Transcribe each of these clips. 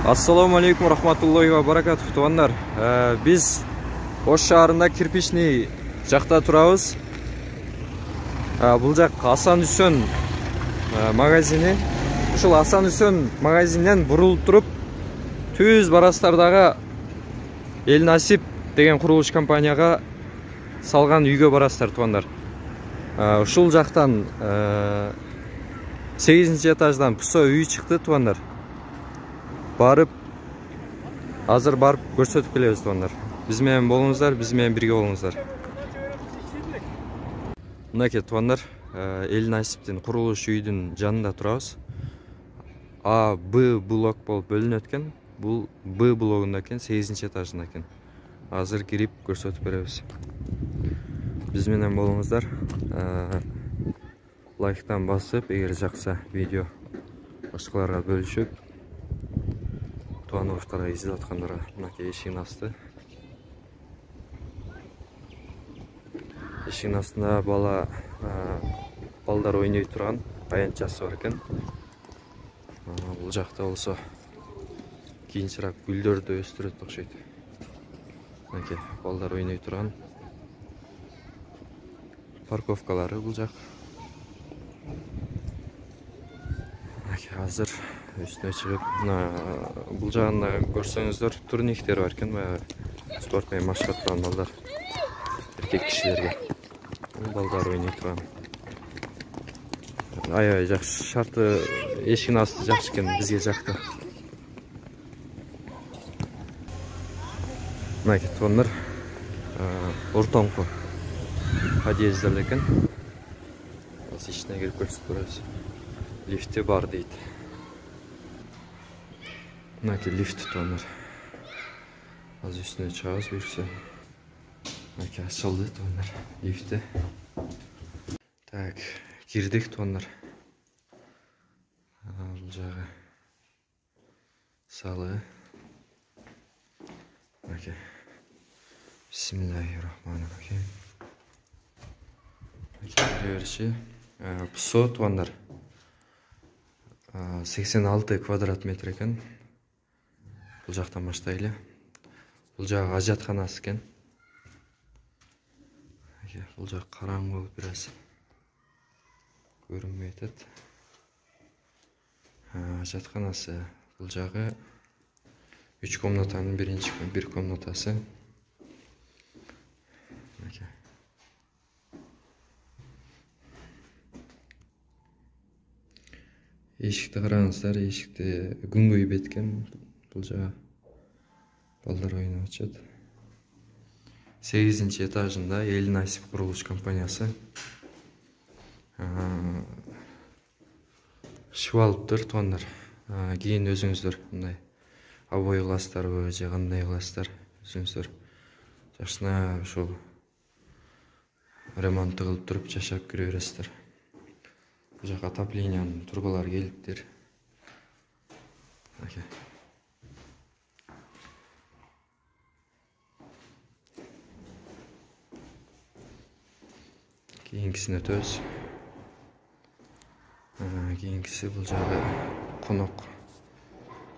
Ассаламу алейкум рахматуллахи ва баракатух тугандар. Biz Ош шаарында кирпичный жакта турабыз. Бул жак Асан Үсөн магазини. Ушул Асан Үсөн магазининен бурулуп туруп, түз барастардагы Эл Насип деген курулуш компанияга салган үйгө барасыздар тугандар. Ушул жактан 8-этаждан пусо үй чыкты тугандар. Азыр барып көрсөтүп келебиз тугандар. Биз менен болуңуздар, биз менен бирге болуңуздар. Мынакей тугандар, Эл Насиптин курулуш үйдүн жанында турабыз. А, Б блок болуп бөлүнөт экен. Бул Б блогунда экен, 8-этажында экен. Азыр кирип көрсөтүп беребиз. Биз менен болуңуздар. Лайктан басып, эгер жакса видео башкаларга бөлүшүп, туган-туштарга изилеп аткандарга мынакей эшигин асты. Эшигин астында балдар ойной турган аянтчасы бар экен. Бул жакта болсо кийинчерээк гүлдөрдү өстүрөт окшойт. Мынакей балдар ойной турган парковкалары бул жак. Азыр үстүнө чыгып, бул жагында көрсөңүздөр, турниктер бар экен, спорт менен машка турган балдар, эркек кишилерге. Балдар ойной турган. Аябай жакшы, шарты эшигин асты жакшы экен, бизге жакты. Мынакей тугандар, ортоңку подъезддер экен. Азыр ичине кирип көрсөтүп беребиз. Лифти бар дейт. Мынакей лифт тугандар. Азыр үстүнө чыгабыз буюрса. Мынакей ачылды тугандар, лифти. Так, кирдик тугандар. Бул жагы салы. Мынакей. Бисмиллахиррахманиррахим. Мынакей пусо тугандар. 86 квадрат метр экен. Бул жактан баштайлы. Бул жагы ажатканасы экен. Бул жак караңгы болуп бираз көрүнбөй атат. Ажатканасы бул жагы 3 комнатанын бир комнатасы. Эшикти караңыздар, эшикти күн көйүп кеткен. Бул жага балдар ойноп атышат. 8-этажында Эл Насип курулуш компаниясы. Шып алыптыр тугандар. Кийин өзүңүздөр мындай обой кыласыздарбы же кандай кыласыздар, өзүңүздөр жакшына ушул ремонт кылып туруп жашап кире бересиздер. Бул жака отоплениянын турбалары келиптир. Кийинкисине өтөбүз. Кийинкиси бул жагы конок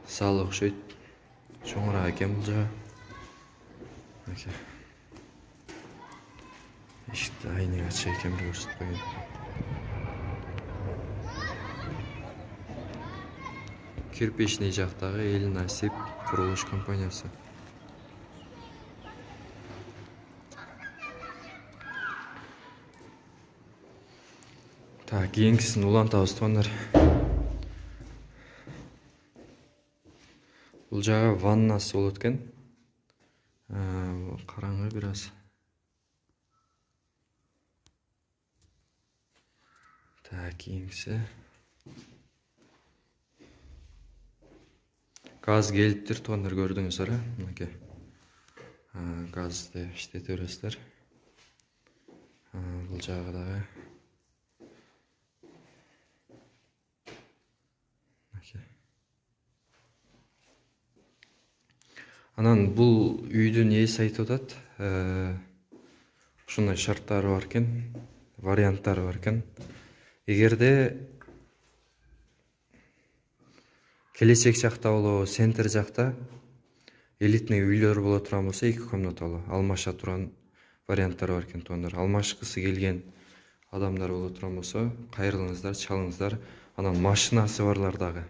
залы окшойт. Чоңураак экен бул жагы. Эшикти айнек ачык экен, бир көрсөтүп койгон. Кирпичный жактагы Эл Насип курулуш компаниясы. Так, кийинкисин улантабыз тугандар. Бул жагы ваннасы болот экен. Караңгы бираз. Так, кийинкиси газ келиптир тугандар, көрдүңүздөр, мынакей. Газды иштете бересиздер. Бул жагы дагы. Анан бул үйдүн ээси айтып атат, ушундай шарттары бар экен, варианттары бар экен. Эгерде келечек жакта болобу, центр жакта элитный үйлөр боло турган болсо 2 комнаталуу алмаша турган варианттар бар экен туугандар. Алмашкысы келген адамдар боло турган болсо, кайрылыңыздар, чалыңыздар. Анан машинасы барлар дагы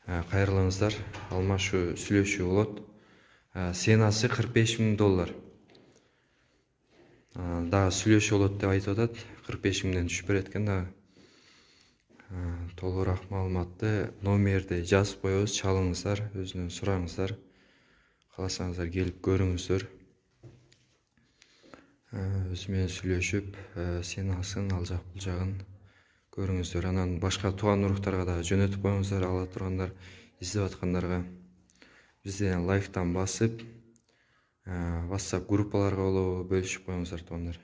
кайрылыңыздар, алмашуу, сүйлөшүү болот. Ценасы $45,000. Дагы сүйлөшүү болот деп айтып атат. 45,000ден түшүп берет экен дагы. Толугураак маалыматты номерди жазып коебуз, чалыңыздар, өзүнөн сураңыздар. Кааласаңыздар келип көрүңүздөр. Өзү менен сүйлөшүп, ценасын, ал жак бул жагын көрүңүздөр. Анан башка тууган уруктарга да жөнөтүп коюңуздар, ала тургандар, издеп аткандарга. Бизден лайктан басып, WhatsApp группаларга болобу бөлүшүп коюңуздар туугандар.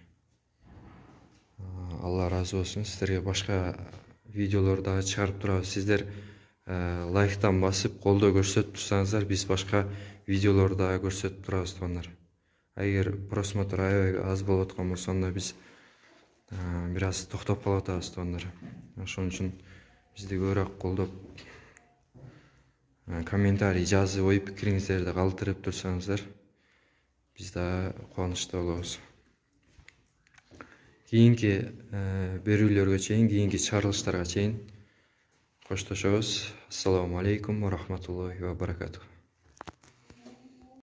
Алла разы болсун. Сиздерге башка видеолор дагы чыгарып турабыз. Сиздер лайктан басып, колдоо көрсөтүп турсаңыздар, биз башка видеолор дагы көрсөтүп турабыз туугандар. Эгер просмотр аябай аз болуп аткан болсо, анда биз бир аз токтоп калып атабыз туугандар. Ошон үчүн бизди көбүрөөк колдоп, комментарий жазып, ой пикириңиздерди калтырып турсаңыздар, биз да кубанычта болобуз. Кийинки берүүлөргө чейин, кийинки чыгарылыштарга чейин коштошобуз. Ассаламу алейкум ва рахматуллахи ва баракатух.